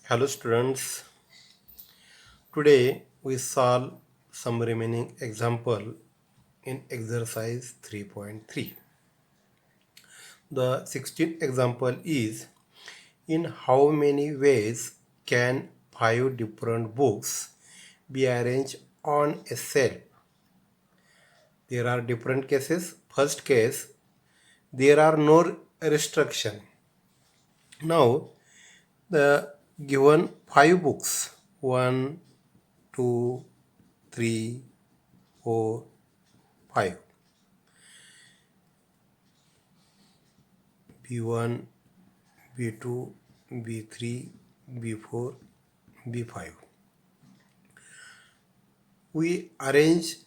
Hello students, today we solve some remaining example in exercise 3.3. The 16th example is in how many ways can five different books be arranged on a shelf? There are different cases. First case, there are no restriction. Now the given five books 1, 2, 3, 4, 5. B1, B2, B3, B4, B5. We arrange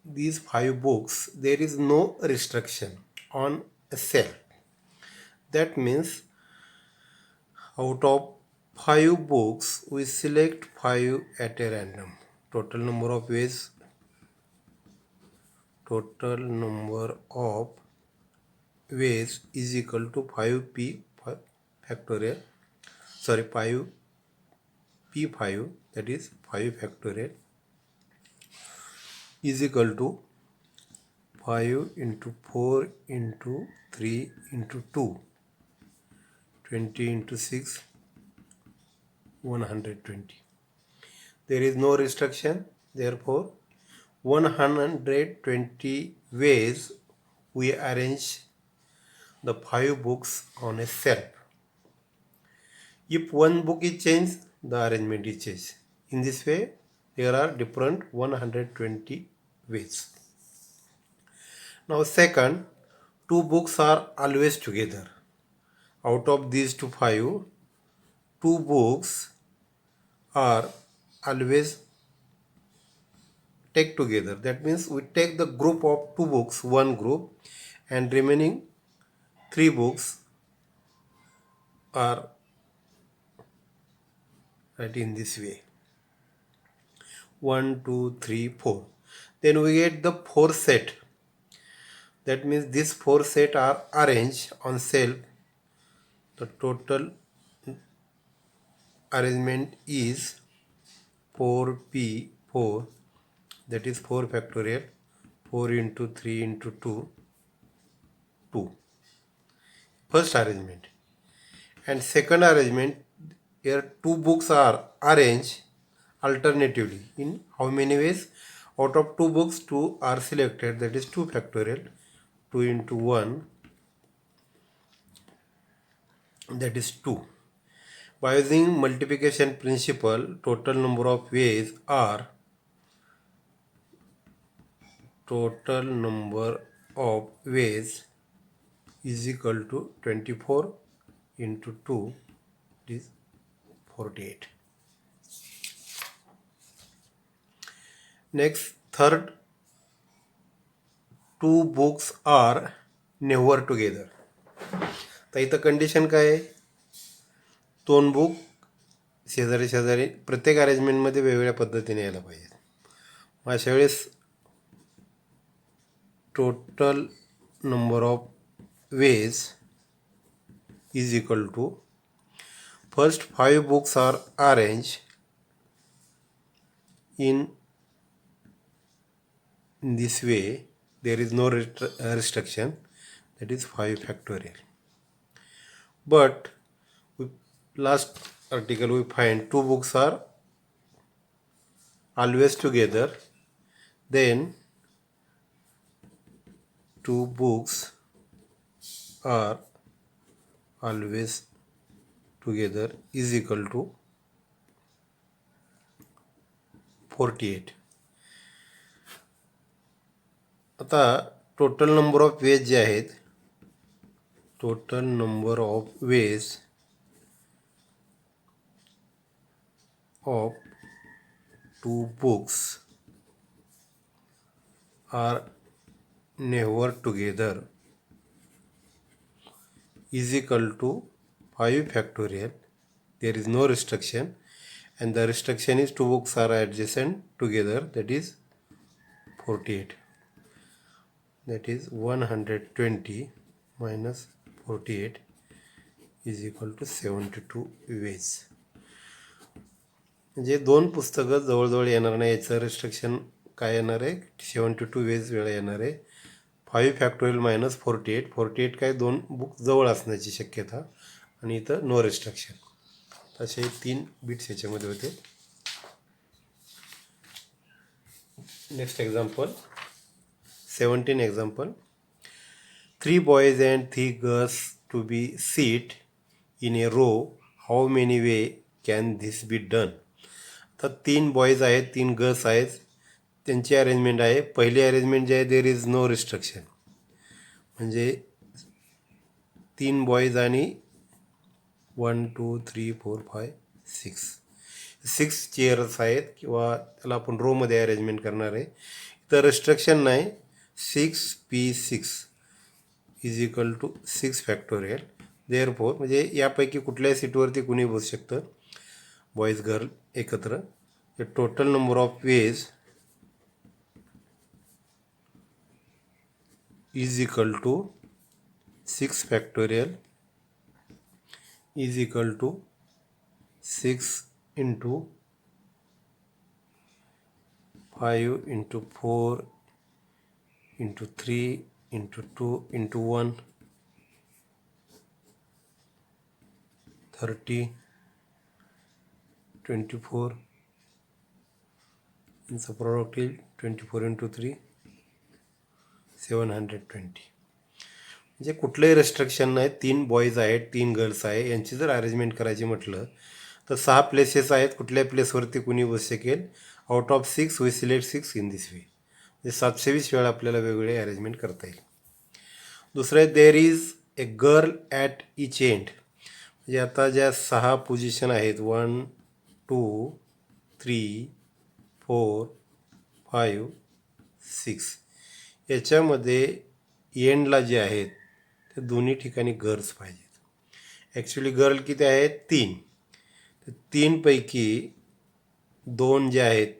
these five books. There is no restriction on a cell. That means out of five books, we select five at a random. Total number of ways, total number of ways is equal to 5p factorial. Sorry, 5p5, that is 5 factorial, is equal to 5 into 4 into 3 into 2, 20 into 6, 120. There is no restriction, therefore 120 ways we arrange the five books on a shelf. If one book is changed, the arrangement is changed. In this way, there are different 120 ways. Now second, two books are always together. Out of these two books are always take together. That means we take the group of two books, one group, and remaining three books are right in this way. 1, 2, 3, 4. Then we get the four set. That means these four set are arranged on shelf. The total arrangement is 4p4, that is 4 factorial, 4 into 3 into 2, 2. First arrangement. And second arrangement, here two books are arranged alternatively. In how many ways? Out of two books, two are selected, that is 2 factorial, 2 into 1, that is 2. By using multiplication principle, total number of ways are is equal to 24 into 2 is 48. Next, third, two books are never together. तर इथं condition काय आहे? दोन book शेजारी शेजारी प्रत्येक अरेंजमेंटमध्ये वेगवेगळ्या पद्धतीने यायला पाहिजेत. मग अशा वेळेस total number of ways is equal to first five books are arranged in this way. There is no restriction, that is 5 factorial. But last article we find two books are always together, then two books are always together is equal to 48. आता total number of ways जे आहेत, total number of veg of two books are never together is equal to 5 factorial. There is no restriction, and the restriction is two books are adjacent together, that is 48. That is 120 minus 48 is equal to 72 ways. म्हणजे दोन पुस्तकं जवळजवळ येणार नाही, याचं restriction काय येणार आहे, 72 वेज वेळा येणार आहे. 5 फॅक्टोरियल - 48 काय दोन बुक जवळ असण्याची शक्यता, आणि इथं नो रिस्ट्रिक्शन. असे 3 बिट्स याच्यामध्ये होते. Next example 17 example. 3 boys and 3 girls to be seated in a row. How many way can this be done? तर 3 बॉईज आहेत, 3 गर्ल्स आहेत, त्यांची अरेंजमेंट आहे. पहिली अरेंजमेंट जे आहे देर इज नो रिस्ट्रिक्शन, म्हणजे 3 बॉईज आणि 1 2 3 4 5 6 चेअर्स आहेत, किंवा त्याला आपण रोमध्ये अरेंजमेंट करणार आहे. तर रिस्ट्रिक्शन नाही. 6p6 is equal to 6 factorial. Therefore म्हणजे यापैकी कुठल्याही सीटवरती कुणी बसू शकतं, बॉईज गर्ल एकत्र. The total number of ways is equal to 6 factorial is equal to 6 into 5 into 4 into 3 into 2 into 1 30 24 यांचं प्रॉडक्ट येईल 24 इंटू 3 720. म्हणजे कुठलंही रेस्ट्रिक्शन नाही. 3 बॉईज आहेत, 3 गर्ल्स आहे, यांची जर अरेंजमेंट करायची म्हटलं तर 6 प्लेसेस आहेत. कुठल्याही प्लेसवरती कुणी बसू शकेल. Out of 6 we select 6 in this way. म्हणजे 720 वेळा आपल्याला वेगवेगळे अरेंजमेंट करता येईल. दुसरं आहे there is a girl at each and. म्हणजे आता ज्या 6 पोझिशन आहेत 1 2 3 4 5 6, याच्यामध्ये एंडला जे आहेत ते दोन्ही ठिकाणी गर्ल्स पाहिजेत. ॲक्च्युली गर्ल किती आहेत 3. तर 3 पैकी 2 जे आहेत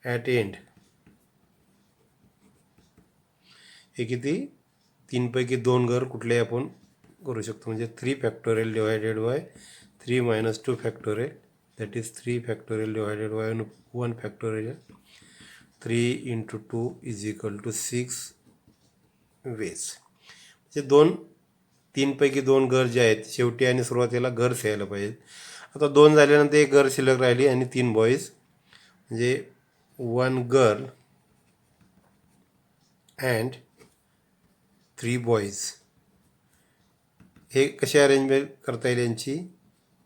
ॲट एंड, हे किती 3 पैकी 2 गर्ल कुठलेही आपण करू शकतो. म्हणजे 3 factorial divided by 3 - 2 factorial, that is 3 factorial divided by 1 factorial. 3 into 2 is equal to 6 ways. म्हणजे 3 पैकी 2 घर जे आहेत शेवटी आणि सुरुवातीला गर्ल्स यायला पाहिजेत. आता 2 झाल्यानंतर एक गर्ल शिल्लक राहिली आणि 3 बॉईज, म्हणजे 1 गर्ल अँड 3 बॉईज. हे कसे अरेंजमेंट करता येईल यांची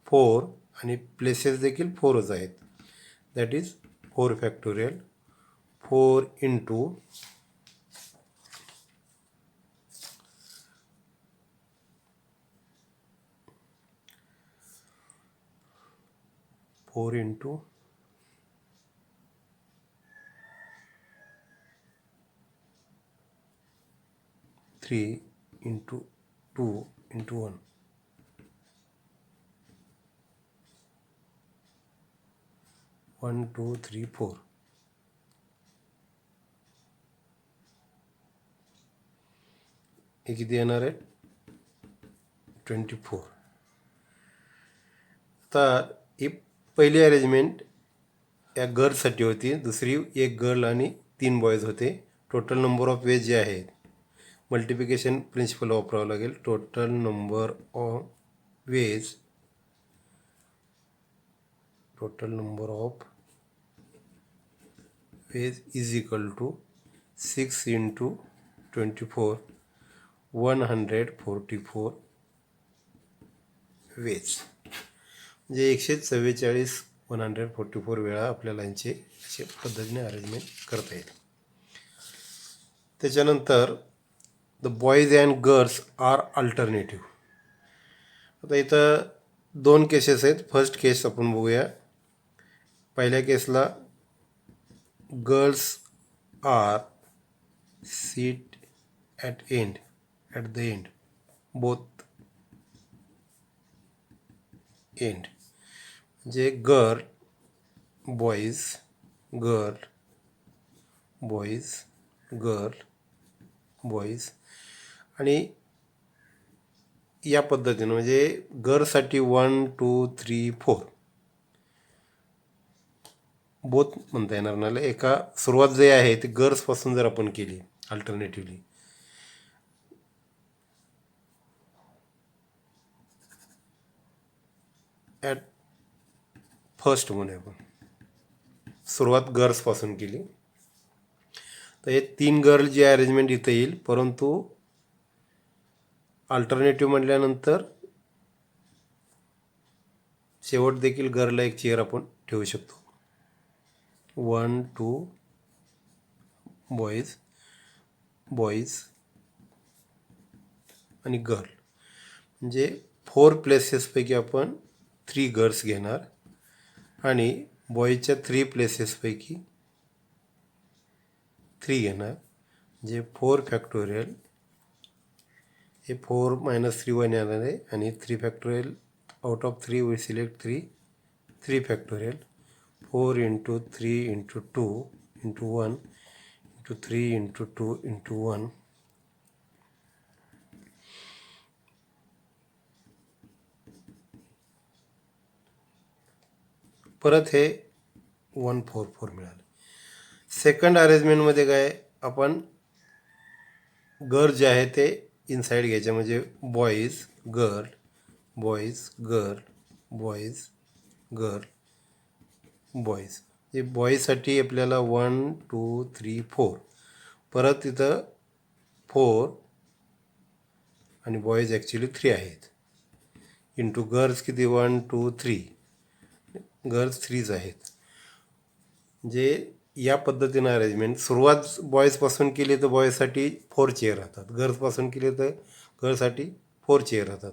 4, आणि प्लेसेस देखील 4च आहेत. That is 4 factorial 4 into 4 into 3 into 2 into 1. 1 2 3 4. हे किती येणार आहे 24. आता ही पहिली अरेंजमेंट या गर्ल्ससाठी होती, दुसरी एक गर्ल आणि 3 बॉईज होते. टोटल नंबर ऑफ वेज जे आहेत मल्टिप्लिकेशन प्रिन्सिपल वापरावं लागेल. Total number of ways is equal to 6 into 24 144 ways. म्हणजे 144 144 वेळा आपल्याला यांचे अशा पद्धतीने अरेंजमेंट करता येईल. त्याच्यानंतर the boys and girls are alternative. आता इथं 2 केसेस आहेत. फर्स्ट केस आपण बघूया. पहिल्या केसला girls are seat at the end both end. म्हणजे गर्ल बॉईज गर्ल बॉईज, आणि या पद्धतीनं म्हणजे गर्लसाठी 1 2 3 4 बोथ म्हणता येणार नाही. एका सुरुवात जे आहे ते गर्ल्सपासून जर आपण केली अल्टरनेटिव्हली, ॲट फर्स्ट म्हणूया आपण सुरुवात गर्ल्सपासून केली तर हे 3 गर्ल जी अरेंजमेंट इथं येईल, परंतु अल्टरनेटिव्ह म्हटल्यानंतर शेवट देखील गर्लला एक चेअर आपण ठेवू शकतो. 1 2 बॉईज बॉईज आणि गर्ल म्हणजे 4 प्लेसेसपैकी आपण 3 गर्ल्स घेणार आणि बॉईजच्या 3 प्लेसेसपैकी 3 घेणार. म्हणजे 4 फॅक्टोरियल हे 4 - 3 1 येणार आहे आणि 3 factorial out of 3 we select 3 factorial 4 × 3 × 2 × 1 × 3 × 2 × 1 परत हे 1 4 4 मिळालं. सेकंड अरेंजमेंटमध्ये काय आपण गर्ल जे आहे ते इनसाईड घ्यायचे म्हणजे boys girl boys girl boys girl boys. हे बॉईजसाठी आपल्याला 1 2 3 4 परत इथं 4 आणि बॉईज ॲक्च्युली 3 आहेत इंटू गर्ल्स किती 1 2 3 गर्ल्स 3च आहेत. जे या पद्धतीनं अरेंजमेंट सुरुवात बॉईजपासून केली तर बॉईजसाठी 4 चेअर राहतात, गर्ल्सपासून केली तर गर्ल्ससाठी 4 चेअर राहतात.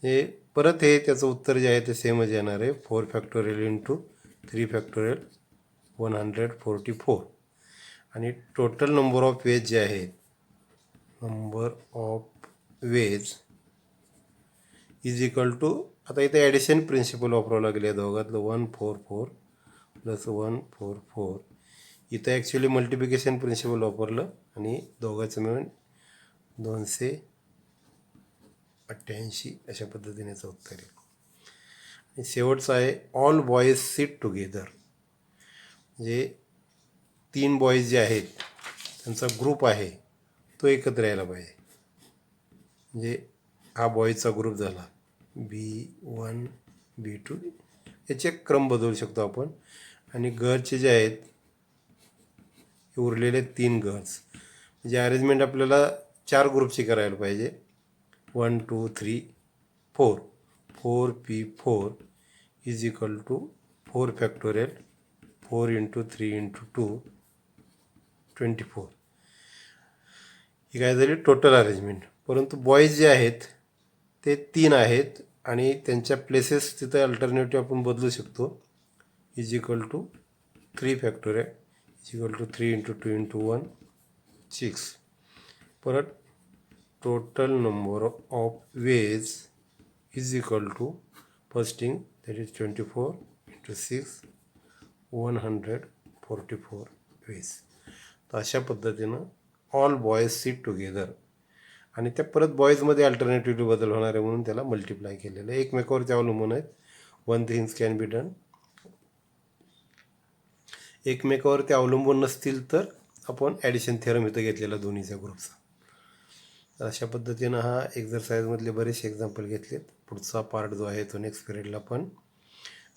हे परत हे त्याचं उत्तर जे आहे ते सेमच येणार आहे 4 फॅक्टोरियल इंटू 3 फॅक्टोरियल 144 आणि टोटल नंबर ऑफ वेज जे आहेत number of ways is equal to आता इथे ॲडिशन प्रिन्सिपल वापरावं लागेल. या दोघातलं 144 प्लस 144 इथं ॲक्च्युली मल्टिप्लिकेशन प्रिन्सिपल वापरलं आणि दोघांचं मिळून 288 अशा पद्धतीने याचं उत्तर आहे. आणि शेवटचं आहे ऑल बॉईज सिट टुगेदर म्हणजे 3 बॉईज जे आहेत त्यांचा ग्रुप आहे तो एकत्र यायला पाहिजे. म्हणजे हा बॉईजचा ग्रुप झाला B1 B2 याचे क्रम बदलू शकतो आपण. आणि गर्ल्सचे जे आहेत हे उरलेले 3 गर्ल्स म्हणजे अरेंजमेंट आपल्याला 4 ग्रुपची करायला पाहिजे 1 2 3 4 4P4 is equal to 4 factorial 4 × 3 × 2 24 ही काय झाली टोटल अरेंजमेंट. परंतु बॉईज जे आहेत ते 3 आहेत आणि त्यांच्या प्लेसेस तिथं अल्टरनेटिव्ह आपण बदलू शकतो is equal to 3 factorial is equal to 3 × 2 × 1 6 परत total number of ways is equal to first thing that is 24 × 6 144 ways. तर अशा पद्धतीनं ऑल बॉईज सिट टुगेदर आणि त्या परत बॉईजमध्ये अल्टरनेटिव्हली बदल होणार आहे म्हणून त्याला मल्टिप्लाय केलेलं आहे. एकमेकावरती अवलंबून आहेत. 1 थिंग्स कॅन बी डन. एकमेकावरती अवलंबून नसतील तर आपण ॲडिशन थेरम इथं घेतलेला दोन्हीच्या ग्रुपचा. तर अशा पद्धतीनं हा एक्झरसाईजमधले बरेचसे एक्झाम्पल घेतलेत. पुढचा पार्ट जो आहे तो नेक्स्ट पिरियडला आपण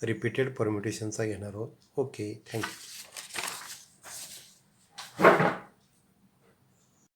रिपीटेड परम्युटेशनचा घेणार आहोत. Okay, thank you.